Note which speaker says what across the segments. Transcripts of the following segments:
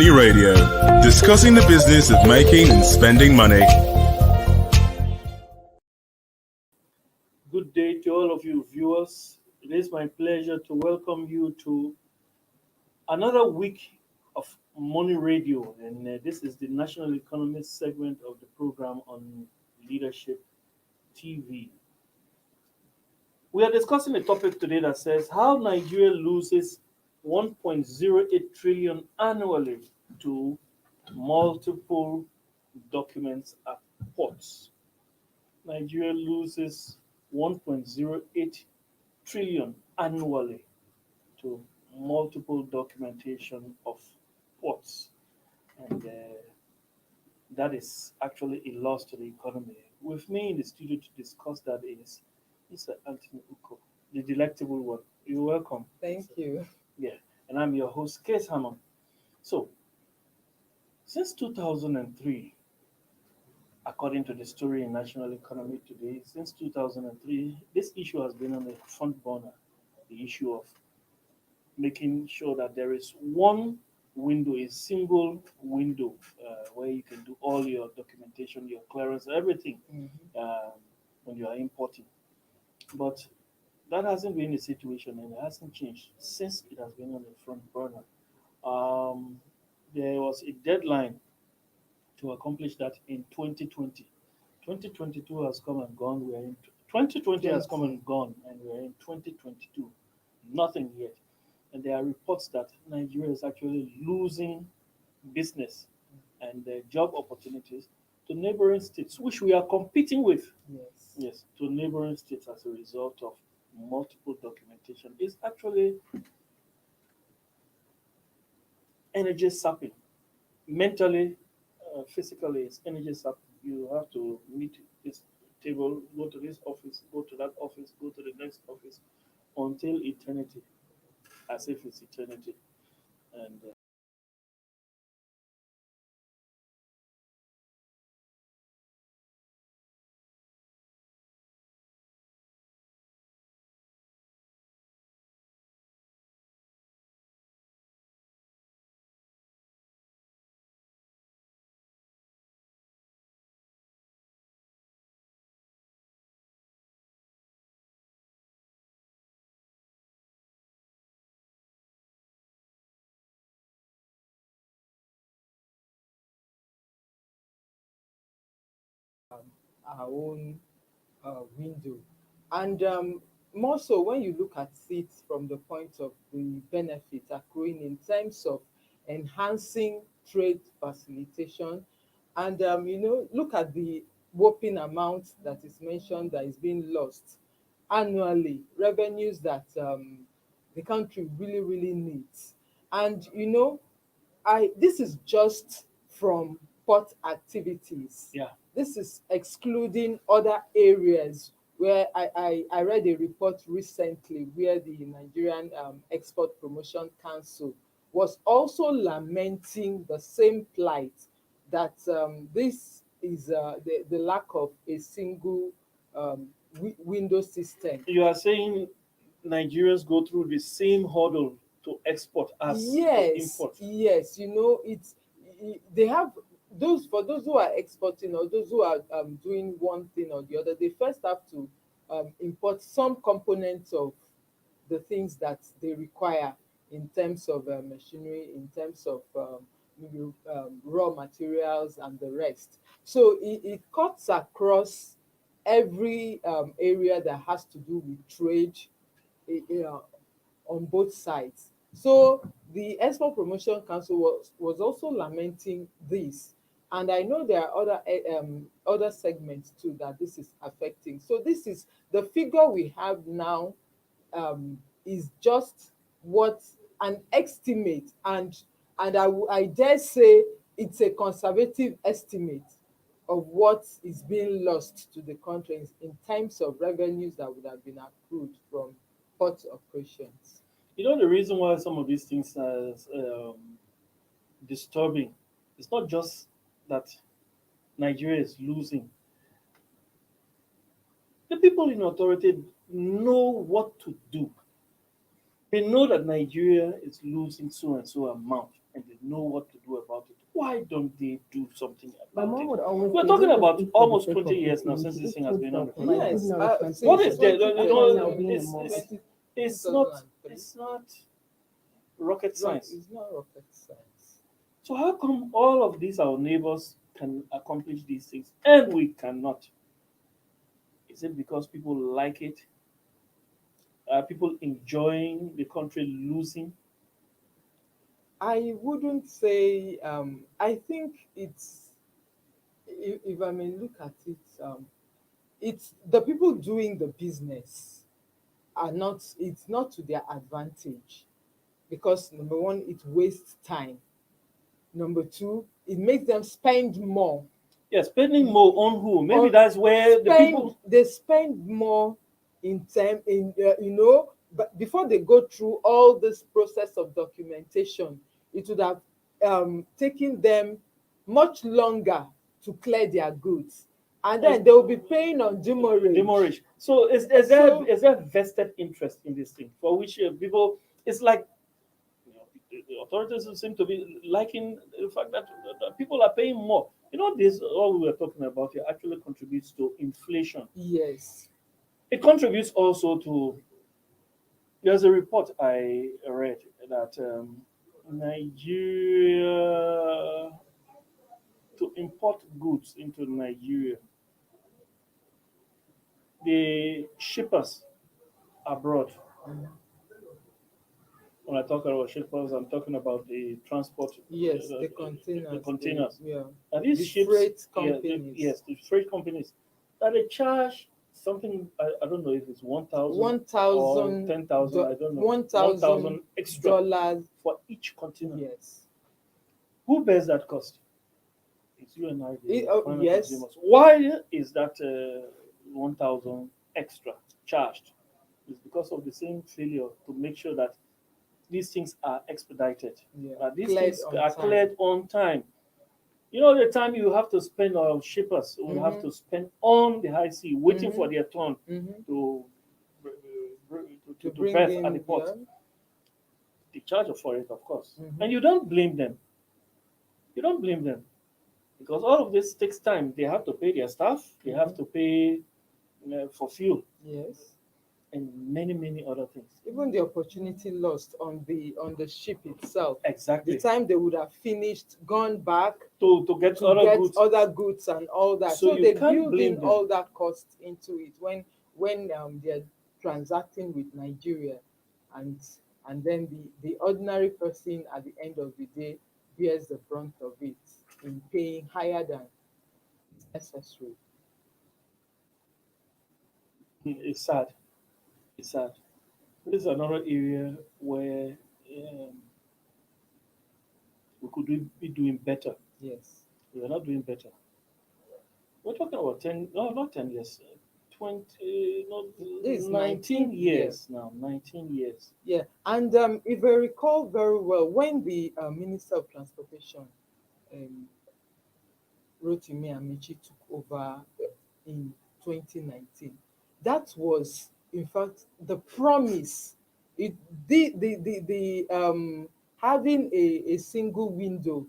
Speaker 1: Money Radio, discussing the business of making and spending money.
Speaker 2: Good day to all of you viewers. It is my pleasure to welcome you to another week of Money Radio, and this is the National Economist segment of the program on Leadership TV. We are discussing a topic today that says how Nigeria loses 1.08 trillion annually to multiple documents at ports. Nigeria loses 1.08 trillion annually to multiple documentation of ports, and that is actually a loss to the economy. With me in the studio to discuss that is Mr. Anthony Uko, the delectable one. You're welcome.
Speaker 3: Thank you.
Speaker 2: Yeah, and I'm your host, Case Hammond. So, since 2003, according to the story in National Economy Today, since 2003, this issue has been on the front burner. The issue of making sure that there is one window, a single window, where you can do all your documentation, your clearance, everything when you are importing. But that hasn't been the situation, and it hasn't changed since it has been on the front burner. There was a deadline to accomplish that in 2020. 2022 has come and gone. We are in 2020 has come and gone, and we are in 2022. Nothing yet. And there are reports that Nigeria is actually losing business and job opportunities to neighboring states, which we are competing with. Yes, to neighboring states as a result of multiple documentation. It's actually energy sapping. Mentally, physically, it's energy sapping. You have to meet this table, go to this office, go to that office, go to the next office until eternity, as if it's eternity. And
Speaker 3: Our own window. And more so when you look at it from the point of the benefit accruing in terms of enhancing trade facilitation. And, look at the whopping amount that is mentioned that is being lost annually, revenues that the country really, really needs. And, this is just from port activities.
Speaker 2: yeah,
Speaker 3: This is excluding other areas where I read a report recently where the Nigerian Export Promotion Council was also lamenting the same plight, that this is the lack of a single window system.
Speaker 2: you are saying Nigerians go through the same hurdle to export as to
Speaker 3: Yes,
Speaker 2: import.
Speaker 3: yes, they have those, for those who are exporting or those who are doing one thing or the other, they first have to import some components of the things that they require in terms of machinery, in terms of maybe, raw materials and the rest. So it cuts across every area that has to do with trade, uh, on both sides. So the Export Promotion Council was also lamenting this. And I know there are other segments too that this is affecting. So this is the figure we have now, is just what an estimate, and I dare say it's a conservative estimate of what is being lost to the country in terms of revenues that would have been accrued from port operations.
Speaker 2: You know, the reason why some of these things are disturbing, it's not just that Nigeria is losing. The people in authority know what to do. They know that Nigeria is losing so and so amount. and they know what to do about it. Why don't they do something
Speaker 4: My
Speaker 2: about
Speaker 4: mom
Speaker 2: it?
Speaker 4: would always
Speaker 2: We're
Speaker 4: say,
Speaker 2: talking
Speaker 4: "Don't just
Speaker 2: about
Speaker 4: eat for the
Speaker 2: almost
Speaker 4: sake
Speaker 2: 20
Speaker 4: of
Speaker 2: years now
Speaker 4: eating. You
Speaker 2: since
Speaker 4: should
Speaker 2: this
Speaker 4: eat
Speaker 2: thing has
Speaker 4: food
Speaker 2: been on the
Speaker 4: properly.
Speaker 2: program.
Speaker 3: Yes,
Speaker 4: Good nourishment."
Speaker 3: since
Speaker 2: What is there?
Speaker 3: 2020,
Speaker 4: Being a
Speaker 2: It's,
Speaker 4: mom.
Speaker 2: it's,
Speaker 3: 20
Speaker 2: it's not
Speaker 3: 2003.
Speaker 2: it's not rocket science.
Speaker 3: It's not rocket science.
Speaker 2: So how come all of these our neighbors can accomplish these things and we cannot? Is it because people like it? Are people enjoying the country losing?
Speaker 3: I wouldn't say. I think it's, if I may look at it, it's the people doing the business are not. It's not to their advantage, because number one, it wastes time. Number two, it makes them spend more.
Speaker 2: Yeah, spending more on who? Maybe
Speaker 3: Or
Speaker 2: that's where the people.
Speaker 3: they spend more in time in but before they go through all this process of documentation, it would have taken them much longer to clear their goods, and then they will be paying on demurrage.
Speaker 2: Demolish. So is there
Speaker 3: So
Speaker 2: is there vested interest in this thing for which people? It's like the authorities seem to be liking the fact that people are paying more. This all we were talking about here actually contributes to inflation.
Speaker 3: yes.
Speaker 2: It contributes also to. There's a report I read that Nigeria to import goods into Nigeria, the shippers abroad. When I talk about shippers, I'm talking about the transport,
Speaker 3: Yes,
Speaker 2: the
Speaker 3: the containers.
Speaker 2: containers.
Speaker 3: Yeah.
Speaker 2: And these
Speaker 3: The
Speaker 2: ships,
Speaker 3: freight
Speaker 2: yeah,
Speaker 3: companies.
Speaker 2: yes, the freight companies, that they charge something. I don't know if it's 1,000 or
Speaker 3: 1,000
Speaker 2: 10,000. I don't know.
Speaker 3: $1,000
Speaker 2: 1,000 extra for each container.
Speaker 3: Yes.
Speaker 2: Who bears that cost? It's you and I, the final
Speaker 3: Yes.
Speaker 2: consumers. Why is that 1,000 extra charged? It's because of the same failure to make sure that these things are expedited.
Speaker 3: Yeah.
Speaker 2: These
Speaker 3: Cleared
Speaker 2: things
Speaker 3: on
Speaker 2: are
Speaker 3: time.
Speaker 2: cleared on time. The time you have to spend on shippers, will have to spend on the high sea, waiting for their turn to
Speaker 3: To
Speaker 2: to
Speaker 3: bring
Speaker 2: berth
Speaker 3: in,
Speaker 2: at the port.
Speaker 3: yeah.
Speaker 2: They charge for it, of course. And you don't blame them. You don't blame them because all of this takes time. They have to pay their staff. They have to pay for fuel
Speaker 3: Yes.
Speaker 2: and many, many other things.
Speaker 3: Even the opportunity lost on the ship itself.
Speaker 2: Exactly.
Speaker 3: The time they would have finished, gone back
Speaker 2: To get
Speaker 3: to
Speaker 2: other
Speaker 3: get
Speaker 2: goods.
Speaker 3: other goods and all that.
Speaker 2: So
Speaker 3: So
Speaker 2: you
Speaker 3: they
Speaker 2: can't
Speaker 3: build
Speaker 2: blame
Speaker 3: in
Speaker 2: them.
Speaker 3: all that cost into it when they're transacting with Nigeria, and then the ordinary person at the end of the day bears the brunt of it in paying higher than is necessary.
Speaker 2: It's sad. It's sad. This is another area where um, we could be doing better.
Speaker 3: Yes.
Speaker 2: We are not doing better. We're talking about 10, no, not 10 years, 20, no,
Speaker 3: This is
Speaker 2: 19
Speaker 3: 19
Speaker 2: years now, 19 years.
Speaker 3: Yeah, and if I recall very well, when the Minister of Transportation, um, Rotimi Amici, took over in 2019, that was, in fact, the promise. It the having a single window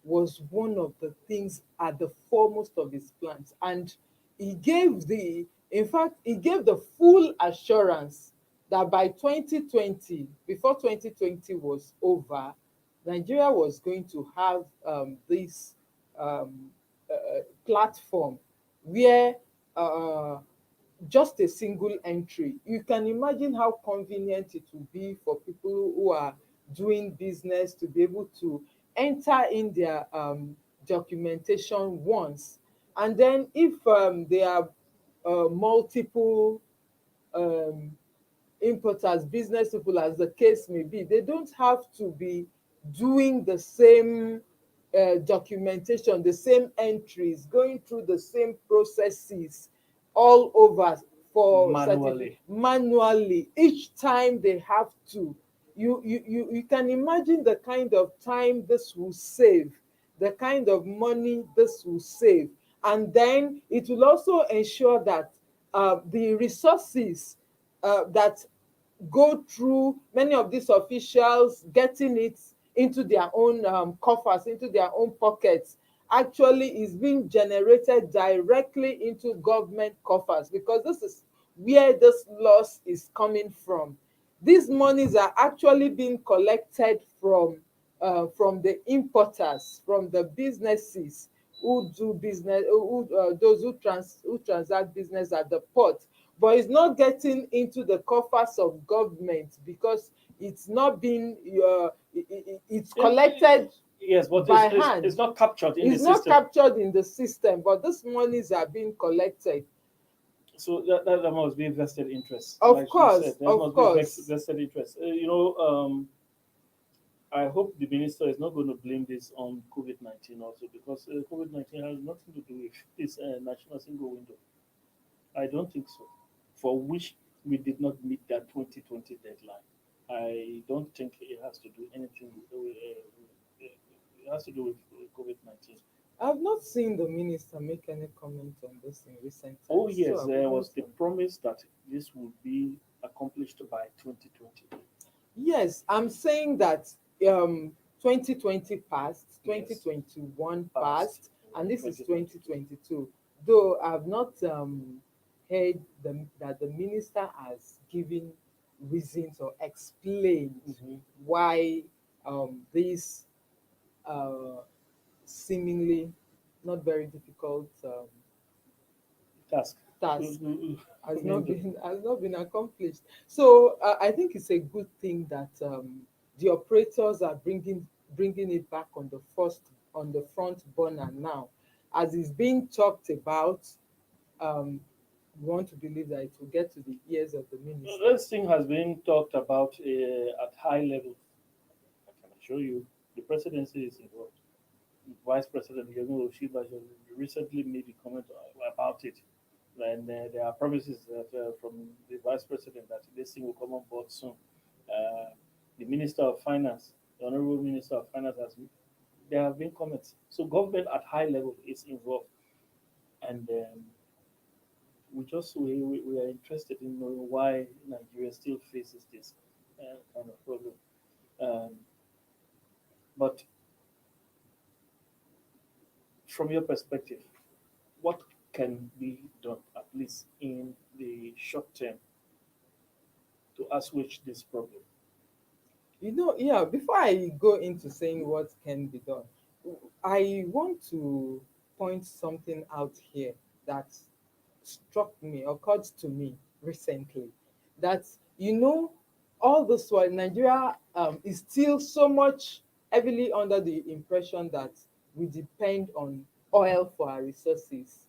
Speaker 3: was one of the things at the foremost of his plans, and he gave the full assurance that by 2020, before 2020 was over, Nigeria was going to have this platform where uh, just a single entry. You can imagine how convenient it will be for people who are doing business to be able to enter in their documentation once. And then if there are multiple um, importers, business people, as the case may be, they don't have to be doing the same documentation, the same entries, going through the same processes all over for manually each time they have to. You can imagine the kind of time this will save, the kind of money this will save, and then it will also ensure that the resources that go through many of these officials getting it into their own coffers, into their own pockets, actually is being generated directly into government coffers, because this is where this loss is coming from. These monies are actually being collected from the importers, from the businesses who do business, those who transact business at the port, but it's not getting into the coffers of government, because it's not being it's collected
Speaker 2: Yes, but
Speaker 3: by
Speaker 2: it's
Speaker 3: hand.
Speaker 2: it's not captured in the
Speaker 3: It's not
Speaker 2: system.
Speaker 3: captured in the system, but these monies are being collected.
Speaker 2: So that must be vested interest.
Speaker 3: Of
Speaker 2: Like you said,
Speaker 3: course,
Speaker 2: there
Speaker 3: of
Speaker 2: must be
Speaker 3: course.
Speaker 2: vested interest. I hope the minister is not going to blame this on COVID-19 also, because COVID-19 has nothing to do with this national single window. I don't think so. For which we did not meet that 2020 deadline. I don't think it has to do anything with, it has to do with COVID-19.
Speaker 3: I've not seen the minister make any comment on this in recent
Speaker 2: Oh
Speaker 3: times, so
Speaker 2: yes,
Speaker 3: I
Speaker 2: there was
Speaker 3: wouldn't.
Speaker 2: the promise that this would be accomplished by 2020.
Speaker 3: Yes, I'm saying that 2020 passed,
Speaker 2: Yes,
Speaker 3: 2021
Speaker 2: past
Speaker 3: passed, and this is
Speaker 2: 2022.
Speaker 3: 2022. Though I've not heard that the minister has given reasons or explained
Speaker 2: Mhm.
Speaker 3: why this uh, seemingly not very difficult
Speaker 2: Task.
Speaker 3: task
Speaker 2: I mean,
Speaker 3: has not been accomplished. So I think it's a good thing that the operators are bringing it back on the front burner now, as it's being talked about. Um, we want to believe that it will get to the ears of the minister.
Speaker 2: this thing has been talked about at high level. I can assure you, the presidency is involved. Vice President Yemi Oshibajo recently made a comment about it. And there are promises that from the Vice President that this thing will come on board soon. Uh, the Minister of Finance, the Honorable Minister of Finance, there have been comments. So government at high level is involved, and we are interested in knowing why Nigeria still faces this kind of problem. Um, but from your perspective, what can be done, at least in the short term, to assuage this problem?
Speaker 3: Yeah, before I go into saying what can be done, I want to point something out here that struck me, occurred to me recently, that all this while Nigeria is still so much heavily under the impression that we depend on oil for our resources,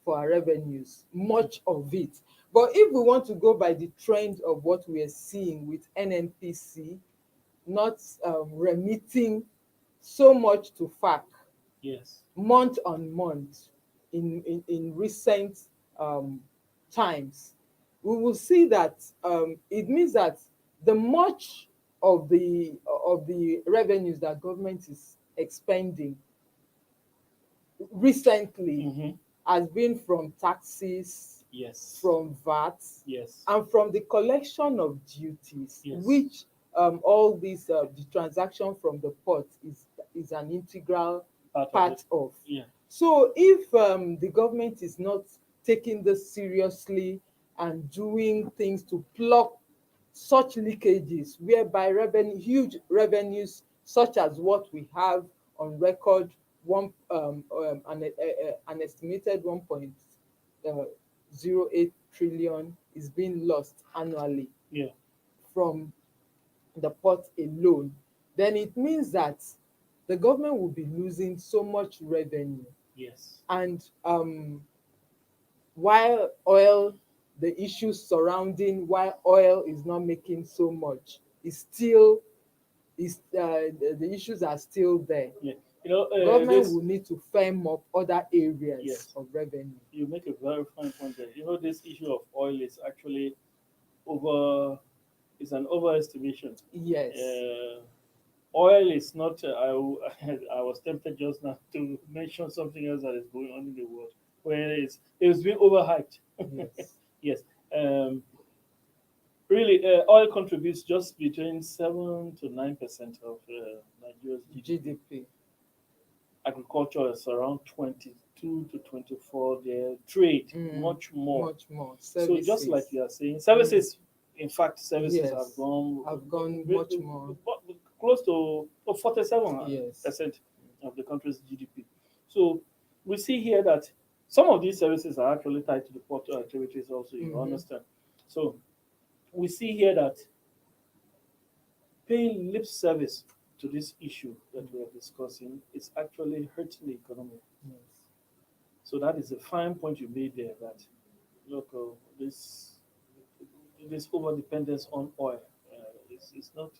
Speaker 3: for our revenues, much of it. But if we want to go by the trend of what we are seeing with NNPC not remitting so much to FAC
Speaker 2: Yes.
Speaker 3: month on month in recent um, times, we will see that it means that the much of the revenues that government is expending recently
Speaker 2: Mm-hmm.
Speaker 3: has been from taxes,
Speaker 2: Yes.
Speaker 3: from VAT,
Speaker 2: Yes.
Speaker 3: and from the collection of duties,
Speaker 2: Yes.
Speaker 3: which all these the transaction from the port is an integral
Speaker 2: Part of it.
Speaker 3: part of.
Speaker 2: Yeah.
Speaker 3: So if the government is not taking this seriously and doing things to plug such leakages, whereby huge revenues such as what we have on record, an estimated 1.08 trillion is being lost annually
Speaker 2: Yeah.
Speaker 3: from the port alone, then it means that the government will be losing so much revenue.
Speaker 2: Yes.
Speaker 3: And while oil, the issues surrounding why oil is not making so much is still the issues are still there.
Speaker 2: Yeah.
Speaker 3: Government
Speaker 2: This.
Speaker 3: will need to firm up other areas
Speaker 2: Yes.
Speaker 3: of revenue.
Speaker 2: You make a very fine point there. This issue of oil is actually over. It's an overestimation.
Speaker 3: Yes.
Speaker 2: Uh, Oil is not. I was tempted just now to mention something else that is going on in the world, where it's been overhyped.
Speaker 3: Yes.
Speaker 2: Yes. Um, really, oil contributes just between 7 to 9% of Nigeria's GDP.
Speaker 3: GDP.
Speaker 2: Agriculture is around 22 to 24. There, trade much more.
Speaker 3: Much more.
Speaker 2: So
Speaker 3: Services.
Speaker 2: just like you are saying, services. In fact, services
Speaker 3: Yes,
Speaker 2: have gone
Speaker 3: much more.
Speaker 2: close to 47%
Speaker 3: Yes.
Speaker 2: of the country's GDP. So we see here that some of these services are actually tied to the port activities also, you understand. So we see here that paying lip service to this issue that we are discussing is actually hurting the economy.
Speaker 3: Yes.
Speaker 2: So that is a fine point you made there, that look, this over dependence on oil is not.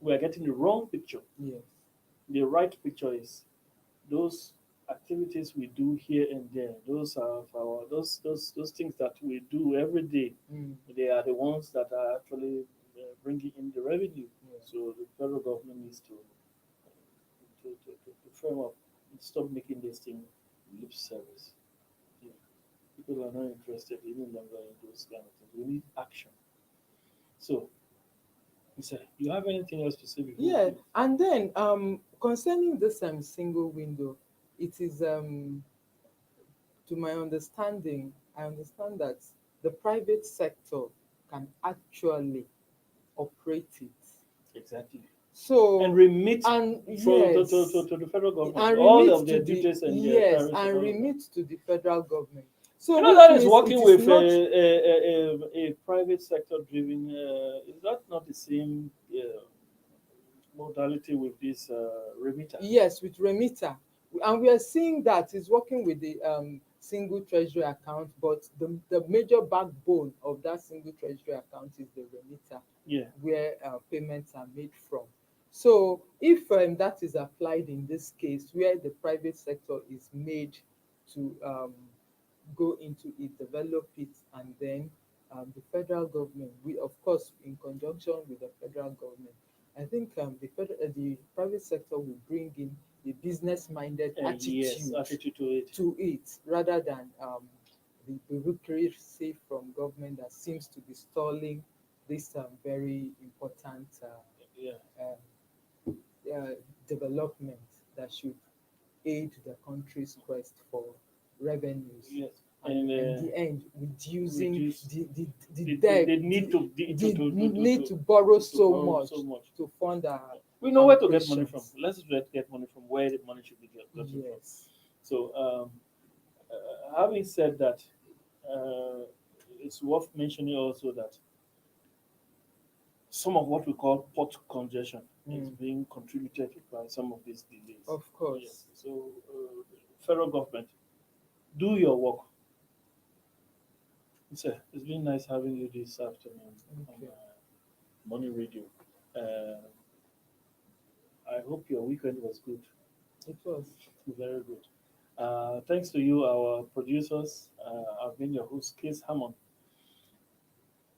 Speaker 2: We are getting the wrong picture.
Speaker 3: Yes.
Speaker 2: The right picture is those activities we do here and there. Those are those things that we do every day. They are the ones that are actually bringing in the revenue.
Speaker 3: Yeah.
Speaker 2: So the federal government needs to firm up and stop making this thing lip service. Yeah. People are not interested any longer in those kind of things. We need action. So, you have anything else to say before?
Speaker 3: Yeah, and then concerning this single window, it is to my understanding, I understand that the private sector can actually operate it.
Speaker 2: Exactly.
Speaker 3: So
Speaker 2: and remit
Speaker 3: and
Speaker 2: to the federal government
Speaker 3: and
Speaker 2: all
Speaker 3: remit
Speaker 2: of their
Speaker 3: to the
Speaker 2: duties and
Speaker 3: yes,
Speaker 2: their
Speaker 3: and remit to the federal government. So
Speaker 2: you know that is
Speaker 3: means
Speaker 2: working
Speaker 3: it
Speaker 2: with
Speaker 3: is not,
Speaker 2: a private sector driven. Is that not the same modality with this remitter?
Speaker 3: yes, with remitter, and we are seeing that is working with the single treasury account, but the major backbone of that single treasury account is the remitter,
Speaker 2: Yeah.
Speaker 3: where payments are made from. So if that is applied in this case, where the private sector is made to go into it, develop it, and then the federal government, we of course in conjunction with the federal government, I think the private sector will bring in a business-minded
Speaker 2: attitude
Speaker 3: to it, rather than the bureaucracy from government that seems to be stalling this very important development that should aid the country's quest for revenues.
Speaker 2: Yes.
Speaker 3: And in the end, reducing the
Speaker 2: debt.
Speaker 3: debt,
Speaker 2: They need
Speaker 3: to borrow so much to fund our.
Speaker 2: We know where to get money from. Let's get money from where the money should be gotten from. So, having said that, it's worth mentioning also that some of what we call port congestion is being contributed by some of these delays.
Speaker 3: Of course.
Speaker 2: Yes. So, federal government, do your work. It's been nice having you this afternoon on Money Radio. I hope your weekend was good.
Speaker 3: It was
Speaker 2: very good. Thanks to you, our producers. I've been your host, Case Hammond.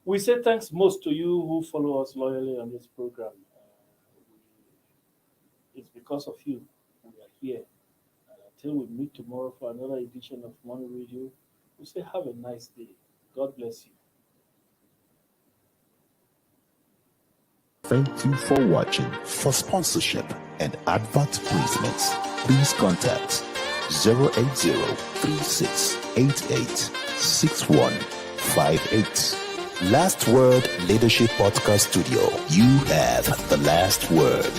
Speaker 2: We say thanks most to you who follow us loyally on this program. It's because of you we are here. Until we meet tomorrow for another edition of Money Radio, we say have a nice day. God bless you.
Speaker 4: Thank you for watching. For sponsorship and advert placements, please contact 080-3688-6158. Last Word Leadership Podcast Studio. You have the last word.